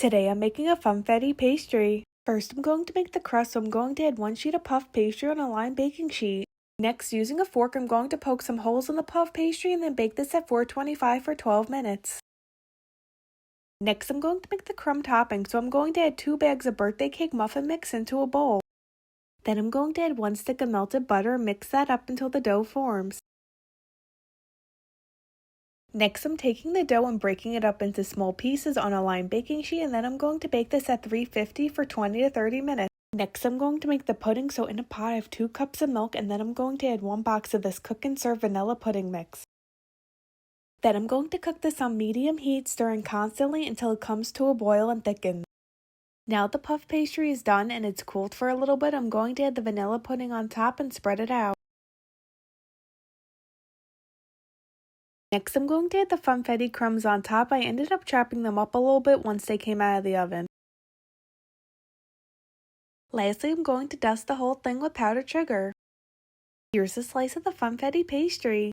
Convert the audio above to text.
Today I'm making a funfetti pastry. First I'm going to make the crust, so I'm going to add 1 sheet of puff pastry on a lined baking sheet. Next, using a fork, I'm going to poke some holes in the puff pastry and then bake this at 425 for 12 minutes. Next, I'm going to make the crumb topping, so I'm going to add 2 bags of birthday cake muffin mix into a bowl. Then I'm going to add 1 stick of melted butter and mix that up until the dough forms. Next, I'm taking the dough and breaking it up into small pieces on a lined baking sheet, and then I'm going to bake this at 350 for 20 to 30 minutes. Next, I'm going to make the pudding, so in a pot I have 2 cups of milk, and then I'm going to add 1 box of this cook and serve vanilla pudding mix. Then I'm going to cook this on medium heat, stirring constantly until it comes to a boil and thickens. Now the puff pastry is done and it's cooled for a little bit, I'm going to add the vanilla pudding on top and spread it out. Next, I'm going to add the funfetti crumbs on top. I ended up chopping them up a little bit once they came out of the oven. Lastly, I'm going to dust the whole thing with powdered sugar. Here's a slice of the funfetti pastry.